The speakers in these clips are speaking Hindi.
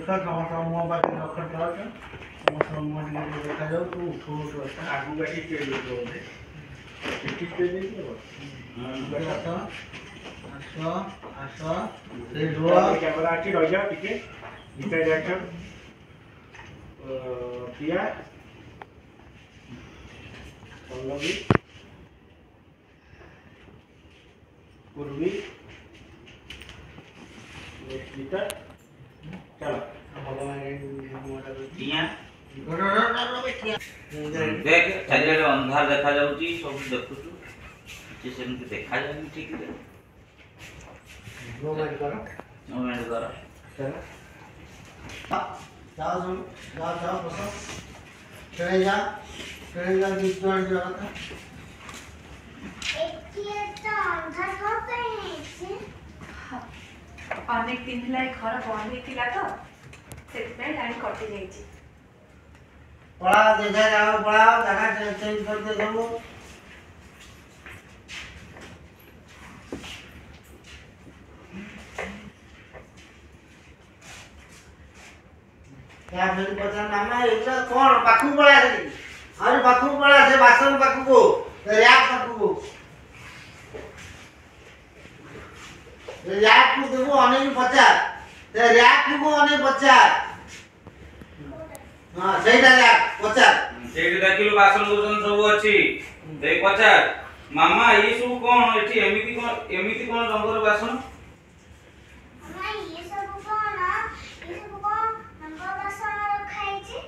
देखा समस्त मुँह बाकी रखत रह समस्त मुँह टिके देखा जाऊ तू उठ उठ आगू गाड़ी चल बोले टिकट पे दे दो हां आस आस आस से रोआ कैमरा आके रह जा टिके इटा रिएक्शन प्रिया पल्लवी पूर्वी नेक्स्ट चलो देख चारियाडे अंधार देखा जाउची सब देखुछु कि सेमति देखा जानी ठीक रे मोमेंट करो चलो जाओ बसो चले जा बीच में जा रहा था एक ये तो अंधार होते हैं अनेक दिन है घर बंद होता तो से लाइन कटि जाइए पढ़ाओ देखा जाओ पढ़ाओ जगह चेंज कर दे सब क्या फिर पता मामा इतना कौन पाखु पड़ा है अरे पाखु पड़ा से बासन पाखु को रैप पाखु को रैप को देखो अनेक 50 ते रैप को अनेक 50 हां सेटा रैप 50 सेठी देखिलु बासन बुसन सब अछि देख 50 मामा ये सब कोन एठी एमिति कोन रंगर बासन मामा ये सब कौन रंग बासन रखाई छी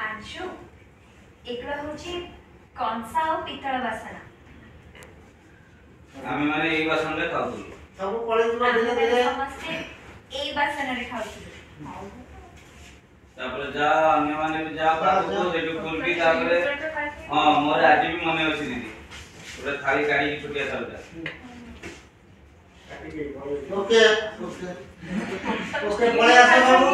आंशु एकड़ा होची कंसा और पितळ बासन आमे माने ए बासन रे खाउ सब पड़े धीरे धीरे समस्ते ए बासन रे खाउ तापर जा अन्य माने भी जा पाको से जो कुलकी तापर हां मोर आज भी मने अछि दीदी पूरा थाली काडी की छुटिया चल जा ओके ओके ओके पड़े आसो बाबू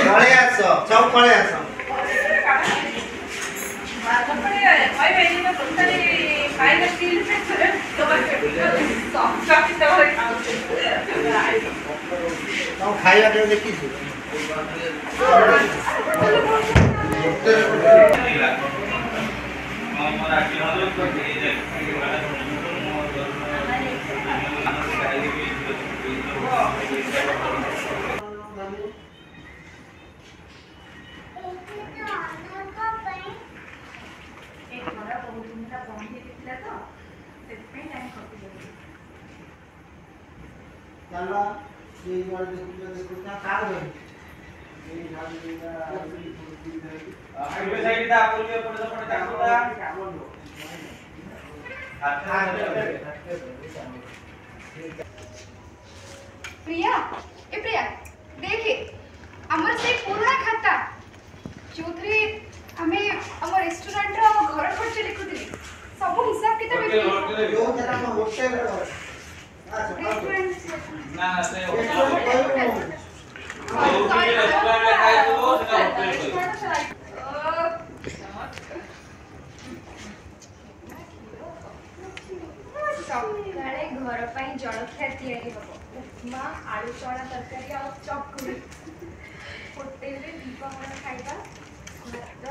पड़े आसो सब पड़े आसो खाइबा के देखि छु मोर आज हलो को दे दे चलो ये बार देखो क्या कार है ये गाड़ी का हाईवे साइड दा पुलिया पड़े जाकोदा प्रिया ए प्रिया देखे हमर से पुराना खाता चौधरी हमें हमर रेस्टोरेंट रो घर खर्च लिखुतली सब हिसाब किताब जो जरा होटल ना से रेस्टोरेंट में खाए तो सेटा होटल सकाळे घर ପାଇଁ ଜଳଖିଆ ତିଆରି ହବ ଉପମା ଆଳୁ ଚଣା ତରକାରୀ ଆଉ ଚକୁଳି ହୋଟେଲରେ ଦୀପହର ଖାଇବା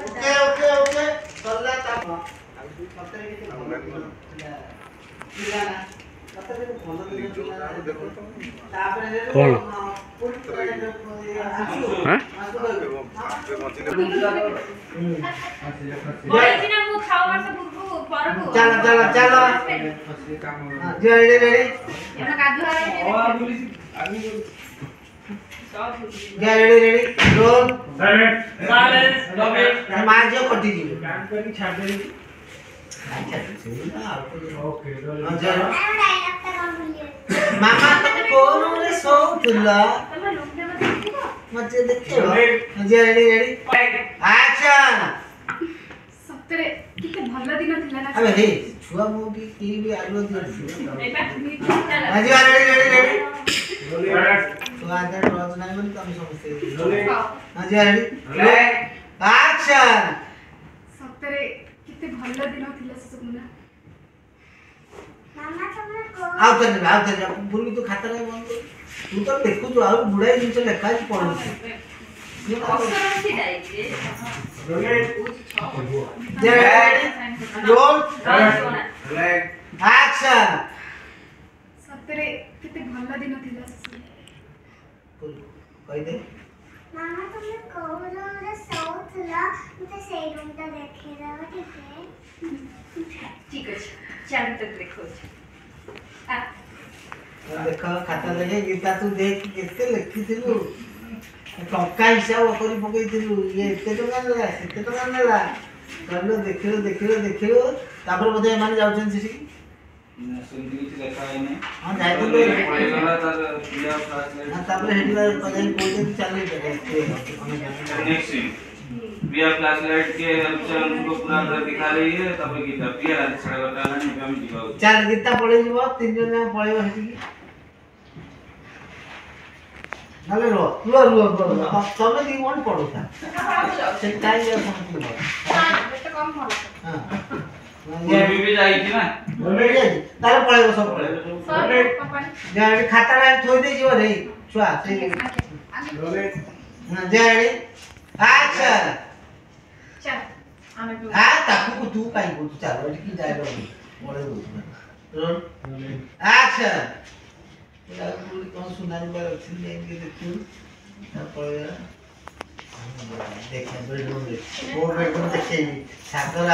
ओके ओके ओके चलला ता सतरे के पिलाना सतरे के फोन दे देखो तापरे कोन हां बड़े दिन मु खावा से बुरबु परबु चलो चलो चलो जे रेडी एना कादुआ रे आदमी get ready roll silence double मार जो कटी जी काम करके छाड़ दे ओके रोल मैं डायलॉग का बोलिए मामा तो कौन रे सो तुला तम लोग ने मत देखो मजे देखो जे रेडी एक्शन ସତରେ କେତେ ଭଲ ଦିନ ଥିଲା ନା अबे हे छुआ मुगी की भी आलो दियो एबा चल हां जी रेडी तो आदर रोज नहीं मन कम समझते हां जी रेडी एक्शन ସତରେ କେତେ ଭଲ ଦିନ ଥିଲା ସେ ସବୁ ନା मामा तुमने को ଆଉ ଥରେ ଭୁଲ ତୁ ଖାତାରେ ବନ୍ଦ କର ତୁ ତ ଦେଖୁଛୁ ଆଉ ଗୁଡ଼ାଏ ଜିନିଷ ଲେଖା ହେଇଛି ପଢୁଛୁ ରୋଲ୍ ଆକ୍ସନ ସତରେ କେତେ ଭଲ ଦିନ ଥିଲା କହିଦେ मामा तुमने को रूम रे सोउथला मुझे सेई रूम ता देखै दाओ ठीक है ठीक अछि चाल तक देखो ଦେଖ ଖାତା ଦେଖେ ଗୀତା ତୁ ଦେଖ କେତେ ଲେଖିଥିଲୁ ଟଙ୍କା ହିସାବ କରି ପକେଇଥିଲୁ ଇଏ ଏତେ ଟଙ୍କା ନେଲା ସେତେ ଟଙ୍କା ନେଲା କହିଲୁ ଦେଖିଲୁ ତାପରେ ବୋଧେ ଏମାନେ ଯାଉଛନ୍ତି ସେଠିକି ସେମିତି କିଛି ଲେଖା ହେଇନି ହଁ ଯାଇଥିଲୁ ପଳେଇଗଲା ତାର ପ୍ରିୟା କ୍ଲାସ ତାପରେ ହେଠି କହୁଛନ୍ତି ଚାଲି नेक्स्ट सीन प्रिया क्लास लाइट के हेल्प से हमको पूरा कर दिखा रही है तब गीता प्रिया रात 11:30 नहीं हम जीवा ଚାଲ ଗୀତା ପଳେଇ ଯିବ 3 ଜଣ ଯାକ ପଳେଇବ ସେଠିକି ନହେଲେ ରୁହ ତମେ ଦି କଣ ପଢୁଥା ସେ ଟାଇମ୍ ରେ ସମସ୍ତେ ଏତେ କମ ଭଲ ହଁ मूवी भी जाई थी ना ତାର ପଳେଇବ ସବୁ ପଳେଇବ ସର୍ ପାପା ଖାତାଟା ଥୋଇ ଦେଇ ଯିବ ରେ ଛୁଆ ସେ ଜାଣି ଆଚ୍ଛା चल आमे भी ତାକୁ ତୁ କାଇଁ କହୁଛୁ ଚାଲ ଏଠି କି ଯାଇ ପଳେଇ ରୋଲ୍ ଆକ୍ସନ କଣ ସୁନାରୀ ବାର ଅଛି ଯାଇକି ଦେଖିବୁ ତାପରେ ଦେଖିବା ବେଡରୁମ୍ ଦେଖେଇବି ସାଗର